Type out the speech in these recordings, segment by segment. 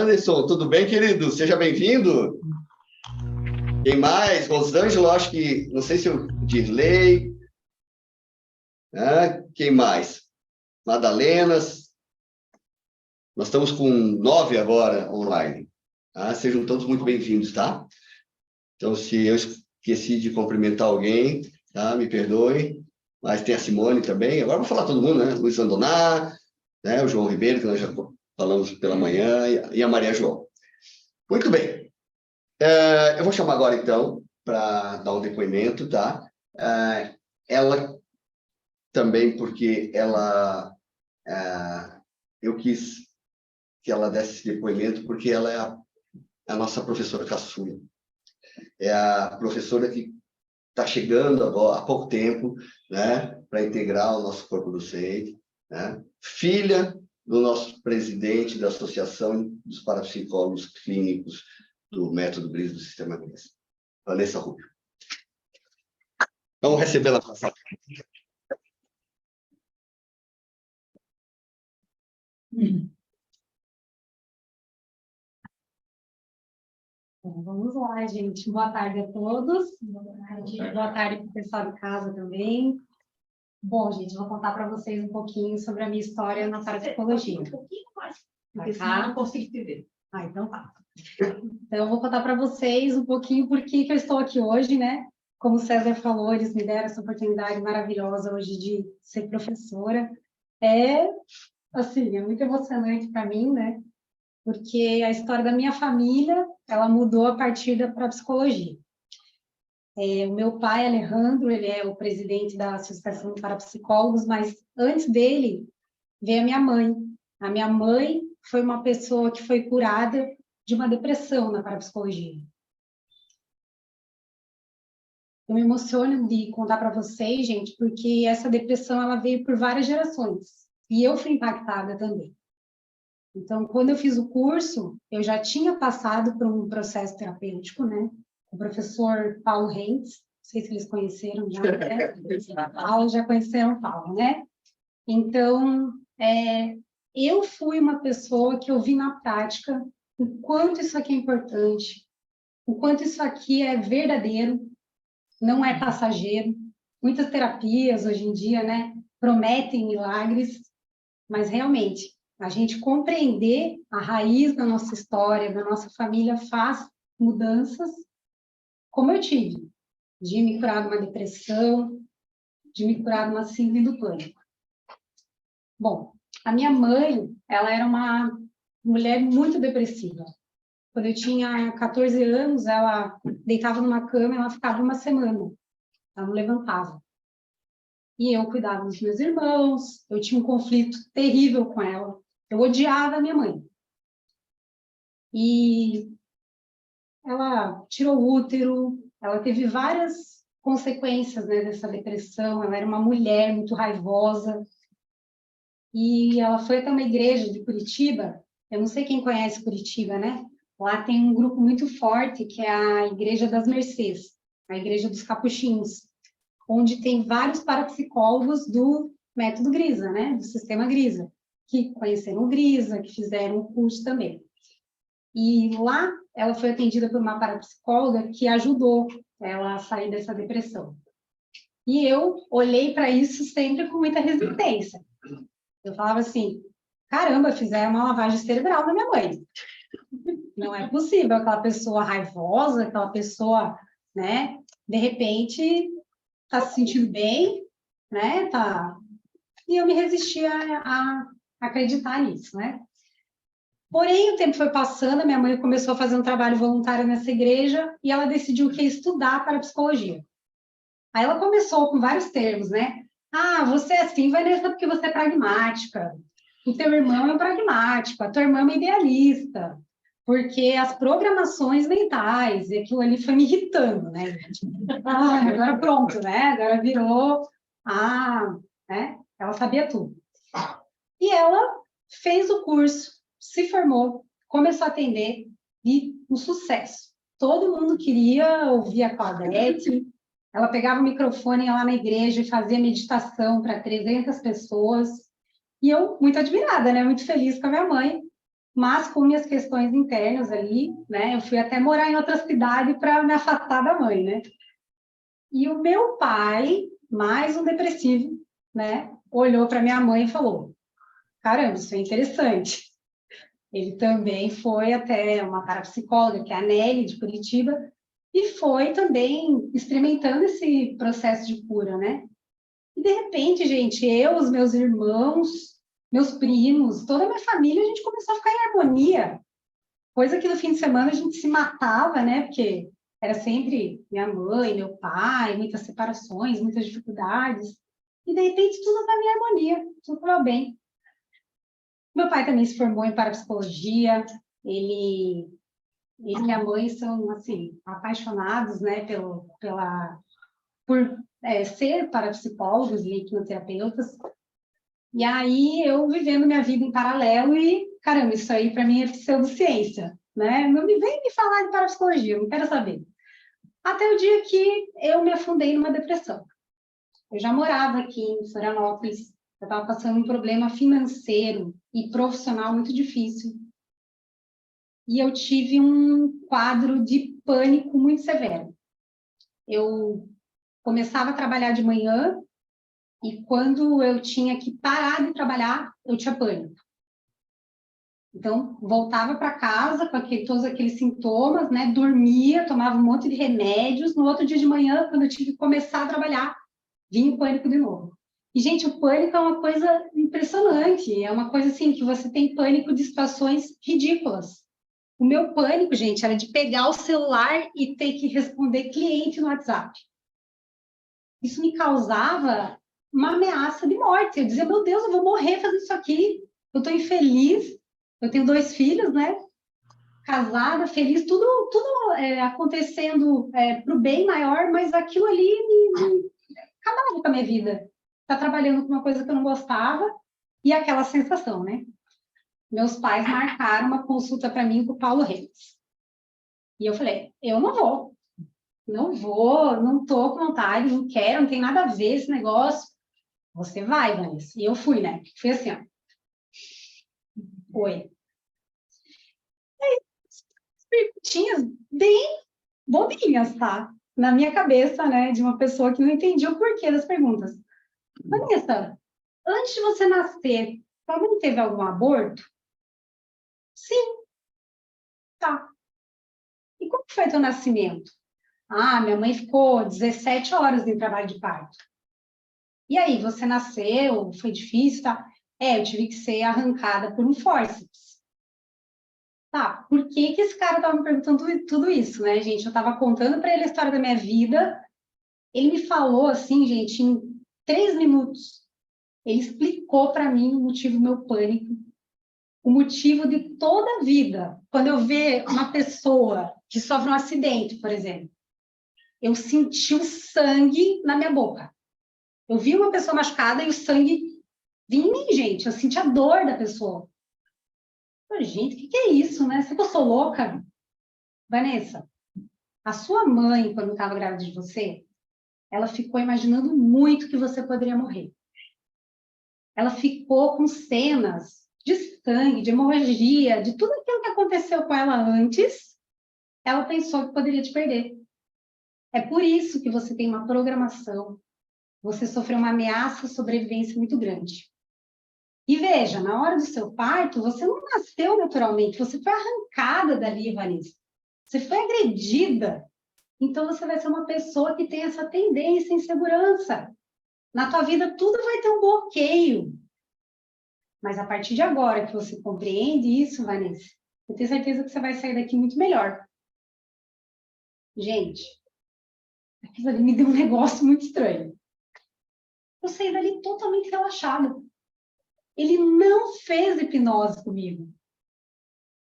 Anderson, tudo bem, querido? Seja bem-vindo. Quem mais? Rosângela, acho que, não sei se o Dirley. Quem mais? Madalenas. Nós estamos com 9 agora online. Sejam todos muito bem-vindos, tá? Então, se eu esqueci de cumprimentar alguém, tá? Me perdoe. Mas tem a Simone também. Agora vou falar todo mundo, né? Luiz Andoná, né? O João Ribeiro, que nós já falamos pela manhã, e a Maria João. Muito bem. Eu vou chamar agora, então, para dar um depoimento, tá? Ela também, porque ela... eu quis que ela desse esse depoimento, porque ela é a nossa professora caçula. É a professora que está chegando agora, há pouco tempo, né, para integrar o nosso corpo docente, né? Filha do nosso presidente da Associação dos Parapsicólogos Clínicos do Método GRIS do Sistema GRIS, Vanessa Rubio. Vamos recebê-la. Bom, vamos lá, gente. Boa tarde a todos. Boa tarde para o pessoal de casa também. Bom, gente, vou contar para vocês um pouquinho sobre a minha história na parapsicologia. Um pouquinho mais, porque senão eu não consigo entender. Então tá. Então, eu vou contar para vocês um pouquinho por que eu estou aqui hoje, né? Como o César falou, eles me deram essa oportunidade maravilhosa hoje de ser professora. Assim, é muito emocionante para mim, né? Porque a história da minha família, ela mudou a partir da parapsicologia. O meu pai, Alejandro, ele é o presidente da Associação de Parapsicólogos, mas antes dele veio a minha mãe. A minha mãe foi uma pessoa que foi curada de uma depressão na parapsicologia. Eu me emociono de contar para vocês, gente, porque essa depressão ela veio por várias gerações, e eu fui impactada também. Então, quando eu fiz o curso, eu já tinha passado por um processo terapêutico, né? O professor Paulo Rentes, não sei se eles conheceram já, né? Paulo, já conheceram o Paulo, né? Então, eu fui uma pessoa que eu vi na prática o quanto isso aqui é importante, o quanto isso aqui é verdadeiro, não é passageiro. Muitas terapias, hoje em dia, né, prometem milagres, mas realmente a gente compreender a raiz da nossa história, da nossa família, faz mudanças, como eu tive, de me curar de uma depressão, de me curar de uma síndrome do pânico. Bom, a minha mãe, ela era uma mulher muito depressiva. Quando eu tinha 14 anos, ela deitava numa cama e ela ficava uma semana, ela não levantava. E eu cuidava dos meus irmãos, eu tinha um conflito terrível com ela. Eu odiava a minha mãe. E ela tirou o útero, ela teve várias consequências, né, dessa depressão. Ela era uma mulher muito raivosa. E ela foi até uma igreja de Curitiba. Eu não sei quem conhece Curitiba, né? Lá tem um grupo muito forte, que é a Igreja das Mercês, a Igreja dos Capuchinhos, onde tem vários parapsicólogos do método Grisa, né, do sistema Grisa, que conheceram o Grisa, que fizeram o curso também. E lá ela foi atendida por uma parapsicóloga que ajudou ela a sair dessa depressão. E eu olhei para isso sempre com muita resistência. Eu falava assim, caramba, fizeram uma lavagem cerebral na minha mãe. Não é possível aquela pessoa raivosa, aquela pessoa, né, de repente está se sentindo bem, né, tá... E eu me resistia a acreditar nisso, né? Porém, o tempo foi passando, a minha mãe começou a fazer um trabalho voluntário nessa igreja e ela decidiu que ia estudar para psicologia. Aí ela começou com vários termos, né? Você é assim, Vanessa, porque você é pragmática. O teu irmão é um pragmático, a tua irmã é uma idealista. Porque as programações mentais, e aquilo ali foi me irritando, né? Agora pronto, né? Agora virou... né? Ela sabia tudo. E ela fez o curso, se formou, começou a atender, e um sucesso. Todo mundo queria ouvir a Claudete. Ela pegava o microfone lá na igreja e fazia meditação para 300 pessoas. E eu, muito admirada, né? Muito feliz com a minha mãe. mas com minhas questões internas ali, né? Eu fui até morar em outra cidade para me afastar da mãe, né? E o meu pai, mais um depressivo, né? Olhou para minha mãe e falou: caramba, isso é interessante. Ele também foi até uma parapsicóloga, que é a Nelly, de Curitiba, e foi também experimentando esse processo de cura, né? E, de repente, gente, eu, os meus irmãos, meus primos, toda a minha família, a gente começou a ficar em harmonia. Coisa que no fim de semana a gente se matava, né? Porque era sempre minha mãe, meu pai, muitas separações, muitas dificuldades. E, de repente, tudo estava em harmonia, tudo estava bem. Meu pai também se formou em parapsicologia, ele e minha mãe são, assim, apaixonados, né, por ser parapsicólogos e hipnoterapeutas. E aí, eu vivendo minha vida em paralelo e, caramba, isso aí para mim é pseudociência, né? Não me vem me falar de parapsicologia, eu não quero saber. Até o dia que eu me afundei numa depressão. Eu já morava aqui em Florianópolis, eu estava passando um problema financeiro e profissional muito difícil. E eu tive um quadro de pânico muito severo. Eu começava a trabalhar de manhã e quando eu tinha que parar de trabalhar, eu tinha pânico. Então, voltava para casa com todos aqueles sintomas, né? Dormia, tomava um monte de remédios. No outro dia de manhã, quando eu tive que começar a trabalhar, vinha o pânico de novo. E, gente, o pânico é uma coisa impressionante. É uma coisa, assim, que você tem pânico de situações ridículas. O meu pânico, gente, era de pegar o celular e ter que responder cliente no WhatsApp. Isso me causava uma ameaça de morte. Eu dizia, meu Deus, eu vou morrer fazendo isso aqui. Eu estou infeliz. Eu tenho 2 filhos, né? Casada, feliz, tudo acontecendo para o bem maior, mas aquilo ali me acabava com a minha vida. Tá trabalhando com uma coisa que eu não gostava e aquela sensação, né? Meus pais marcaram uma consulta para mim com o Paulo Reis. E eu falei, eu não vou. Não vou, não tô com vontade, não quero, não tem nada a ver esse negócio. Você vai, Vanessa. E eu fui, né? Fui assim, ó. Oi. Perguntinhas bem bobinhas, tá? Na minha cabeça, né? De uma pessoa que não entendia o porquê das perguntas. Vanessa, antes de você nascer, sua mãe teve algum aborto? Sim, tá. E como foi teu nascimento? Ah, minha mãe ficou 17 horas em trabalho de parto. E aí, você nasceu? Foi difícil, tá? Eu tive que ser arrancada por um fórceps. Tá, por que que esse cara estava me perguntando tudo isso, né, gente? Eu estava contando para ele a história da minha vida, ele me falou assim, gente, em 3 minutos. Ele explicou para mim o motivo do meu pânico, o motivo de toda a vida. Quando eu ver uma pessoa que sofre um acidente, por exemplo, eu senti o sangue na minha boca. Eu vi uma pessoa machucada e o sangue vinha em mim, gente. Eu senti a dor da pessoa. Falei, gente, o que é isso, né? Será que eu sou louca? Vanessa, a sua mãe, quando estava grávida de você, ela ficou imaginando muito que você poderia morrer. Ela ficou com cenas de sangue, de hemorragia, de tudo aquilo que aconteceu com ela antes, ela pensou que poderia te perder. É por isso que você tem uma programação, você sofreu uma ameaça de sobrevivência muito grande. E veja, na hora do seu parto, você não nasceu naturalmente, você foi arrancada dali, Vanessa. Você foi agredida. Então, você vai ser uma pessoa que tem essa tendência em segurança. Na tua vida, tudo vai ter um bloqueio. Mas a partir de agora que você compreende isso, Vanessa, eu tenho certeza que você vai sair daqui muito melhor. Gente, aquilo ali me deu um negócio muito estranho. Eu saí dali totalmente relaxada. Ele não fez hipnose comigo.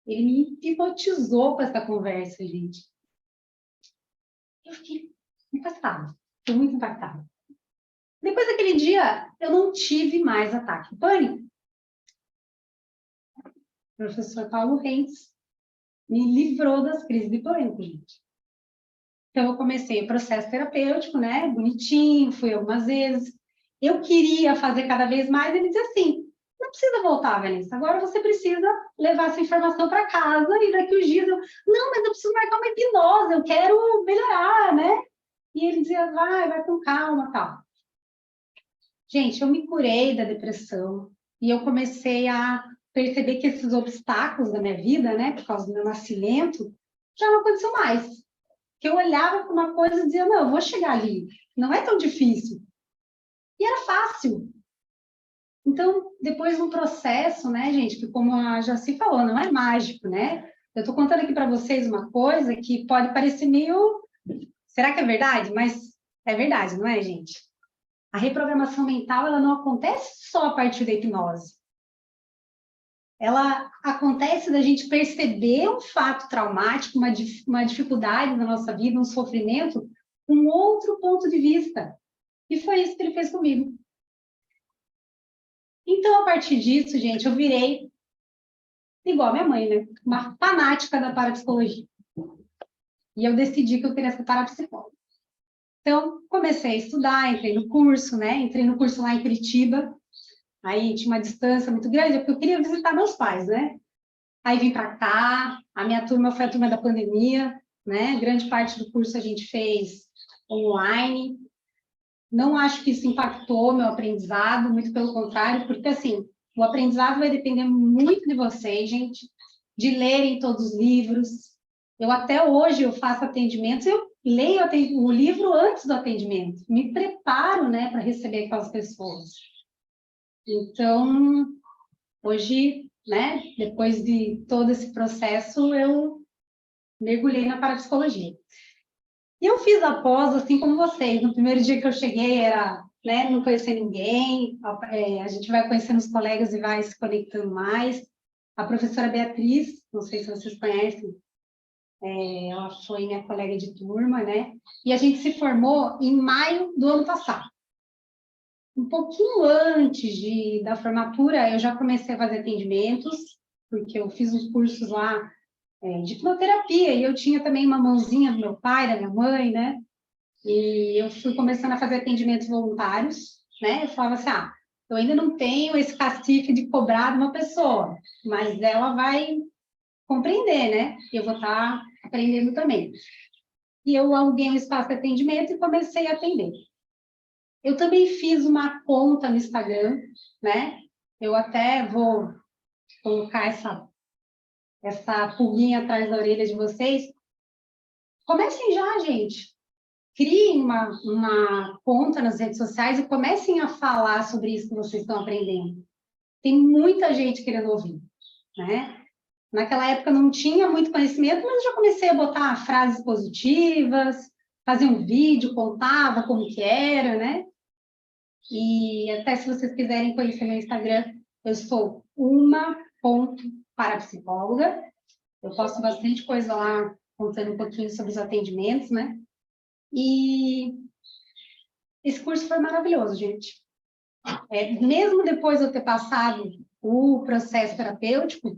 Ele me hipnotizou com essa conversa, gente. Eu fiquei impactada. Estou muito impactada. Depois daquele dia, eu não tive mais ataque de pânico. O professor Paulo Reis me livrou das crises de pânico, gente. Então, eu comecei o processo terapêutico, né? Bonitinho, fui algumas vezes. Eu queria fazer cada vez mais, ele dizia assim, não precisa voltar, Vanessa. Agora você precisa levar essa informação para casa e daqui uns dias não, mas eu preciso marcar uma hipnose, eu quero melhorar, né? E ele dizia, vai com calma, tal. Gente, eu me curei da depressão e eu comecei a perceber que esses obstáculos da minha vida, né, por causa do meu nascimento, já não aconteceu mais. Que eu olhava para uma coisa e dizia, não, eu vou chegar ali, não é tão difícil. E era fácil. Então, depois de um processo, né, gente, que como a Jaci falou, não é mágico, né? Eu estou contando aqui para vocês uma coisa que pode parecer meio... Será que é verdade? Mas é verdade, não é, gente? A reprogramação mental, ela não acontece só a partir da hipnose. Ela acontece da gente perceber um fato traumático, uma dificuldade na nossa vida, um sofrimento, um outro ponto de vista. E foi isso que ele fez comigo. Então, a partir disso, gente, eu virei igual a minha mãe, né? Uma fanática da parapsicologia. E eu decidi que eu queria ser parapsicóloga. Então, comecei a estudar, entrei no curso, né? Entrei no curso lá em Curitiba. Aí tinha uma distância muito grande, porque eu queria visitar meus pais, né? Aí vim para cá, a minha turma foi a turma da pandemia, né? Grande parte do curso a gente fez online. Não acho que isso impactou meu aprendizado, muito pelo contrário, porque, assim, o aprendizado vai depender muito de vocês, gente, de lerem todos os livros. Eu até hoje eu faço atendimentos, eu leio o livro antes do atendimento, me preparo, né, para receber aquelas pessoas. Então, hoje, né, depois de todo esse processo, eu mergulhei na parapsicologia. E eu fiz a pós, assim como vocês. No primeiro dia que eu cheguei, era, né, não conhecer ninguém, a gente vai conhecendo os colegas e vai se conectando mais. A professora Beatriz, não sei se vocês conhecem, ela foi minha colega de turma, né? E a gente se formou em maio do ano passado. Um pouquinho antes da formatura, eu já comecei a fazer atendimentos, porque eu fiz uns cursos lá de hipnoterapia, e eu tinha também uma mãozinha do meu pai, da minha mãe, né? E eu fui começando a fazer atendimentos voluntários, né? Eu falava assim, eu ainda não tenho esse cacife de cobrar de uma pessoa, mas ela vai compreender, né? Eu vou estar aprendendo também. E eu aluguei um espaço de atendimento e comecei a atender. Eu também fiz uma conta no Instagram, né? Eu até vou colocar essa pulguinha atrás da orelha de vocês. Comecem já, gente. Criem uma conta nas redes sociais e comecem a falar sobre isso que vocês estão aprendendo. Tem muita gente querendo ouvir, né? Naquela época não tinha muito conhecimento, mas eu já comecei a botar frases positivas, fazer um vídeo, contava como que era, né? E até se vocês quiserem conhecer meu Instagram, eu sou uma.parapsicóloga. Eu posto bastante coisa lá, contando um pouquinho sobre os atendimentos, né? E esse curso foi maravilhoso, gente. Mesmo depois de eu ter passado o processo terapêutico,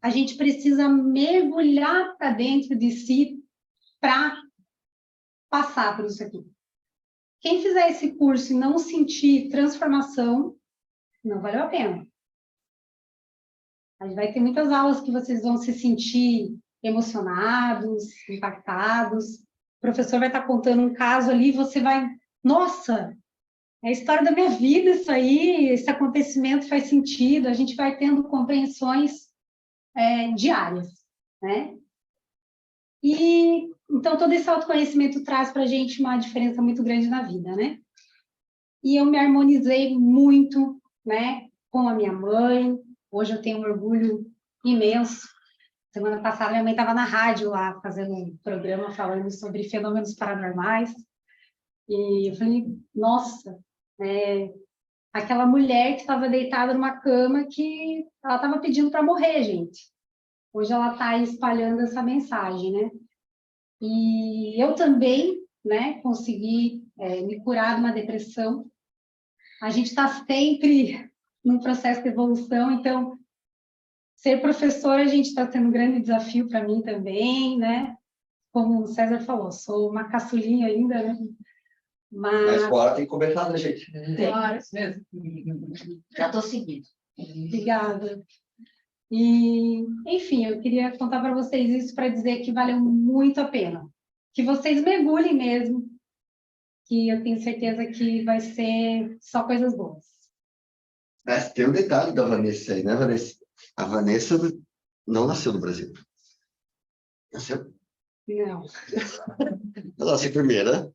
a gente precisa mergulhar para dentro de si para passar por isso aqui. Quem fizer esse curso e não sentir transformação, não valeu a pena. A gente vai ter muitas aulas que vocês vão se sentir emocionados, impactados. O professor vai estar contando um caso ali, você vai, nossa, é a história da minha vida isso aí, esse acontecimento faz sentido, a gente vai tendo compreensões diárias, né? E, então, todo esse autoconhecimento traz para a gente uma diferença muito grande na vida, né? E eu me harmonizei muito, né, com a minha mãe. Hoje eu tenho um orgulho imenso. Semana passada, minha mãe estava na rádio lá, fazendo um programa falando sobre fenômenos paranormais. E eu falei, nossa, aquela mulher que estava deitada numa cama que ela estava pedindo para morrer, gente. Hoje ela está espalhando essa mensagem, né? E eu também, né, consegui me curar de uma depressão. A gente está sempre num processo de evolução, então, ser professora, a gente está tendo um grande desafio para mim também, né? Como o César falou, sou uma caçulinha ainda, né? Mas fora tem que conversar, né, gente? Horas mesmo. Já estou seguindo. Obrigada. E, enfim, eu queria contar para vocês isso para dizer que valeu muito a pena. Que vocês mergulhem mesmo, que eu tenho certeza que vai ser só coisas boas. Mas tem um detalhe da Vanessa aí, né, Vanessa? A Vanessa não nasceu no Brasil. Nasceu? Não. Ela nasceu primeira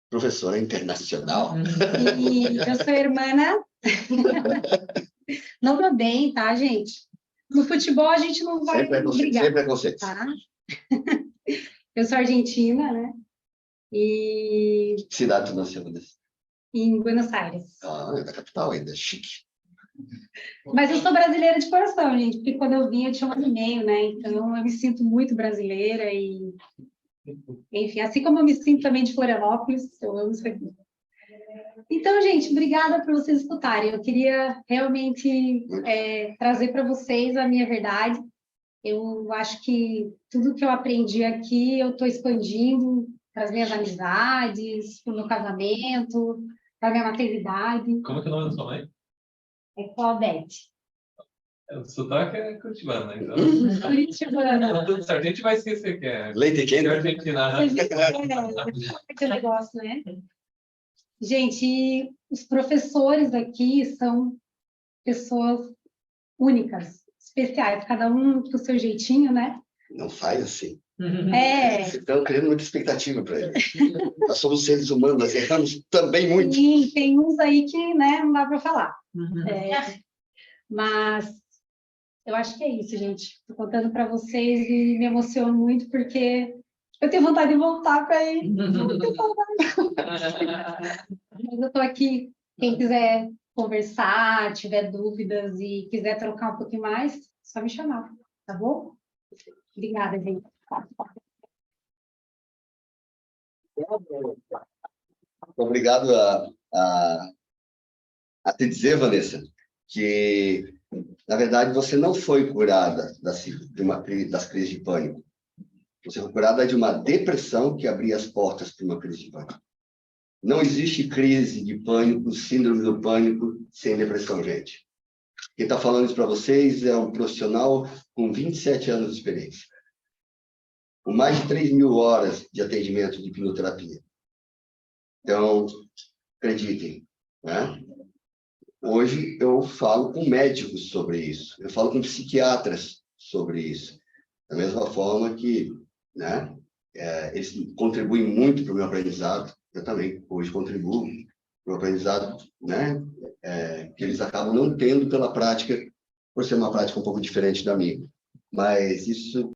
professora internacional. E eu sou irmã. Não me odeiem, tá, gente? No futebol a gente não vai brigar. Sem preconceito. Tá? Eu sou argentina, né? E Que cidade tu nasceu, Vanessa? em Buenos Aires. Ah, é da capital ainda, chique. Mas eu sou brasileira de coração, gente, porque quando eu vim eu tinha 1 ano e meio, né? Então eu me sinto muito brasileira e, enfim, assim como eu me sinto também de Florianópolis, eu amo isso aqui. Então, gente, obrigada por vocês escutarem. Eu queria realmente trazer para vocês a minha verdade. Eu acho que tudo que eu aprendi aqui eu estou expandindo para as minhas amizades, para o meu casamento, para a minha maternidade. Como é que é o nome da sua mãe? É Claudete. O sotaque é curitibano, né? Então, Curitibana. tá tudo certo. A gente vai esquecer que é Leite quente. Argentina. Vocês viram que negócio, né? Gente, e os professores aqui são pessoas únicas, especiais, cada um com o seu jeitinho, né? Não faz assim. É. Vocês estão criando muita expectativa para ele. Nós somos seres humanos, nós erramos também muito. Sim, tem uns aí que, né, não dá para falar. Mas eu acho que é isso, gente. Estou contando para vocês e me emociono muito porque eu tenho vontade de voltar para aí. Mas eu estou aqui. Quem quiser conversar, tiver dúvidas e quiser trocar um pouquinho mais, só me chamar, tá bom? Obrigada, gente. Obrigado a te dizer, Vanessa, que, na verdade, você não foi curada das crises de pânico. Você foi curada de uma depressão que abria as portas para uma crise de pânico. Não existe crise de pânico, síndrome do pânico, sem depressão, gente. Quem está falando isso para vocês é um profissional com 27 anos de experiência, com mais de 3.000 horas de atendimento de hipnoterapia. Então, acreditem, né? Hoje eu falo com médicos sobre isso, eu falo com psiquiatras sobre isso. Da mesma forma que, né, eles contribuem muito para o meu aprendizado, eu também hoje contribuo para o aprendizado, né, que eles acabam não tendo pela prática, por ser uma prática um pouco diferente da minha. Mas isso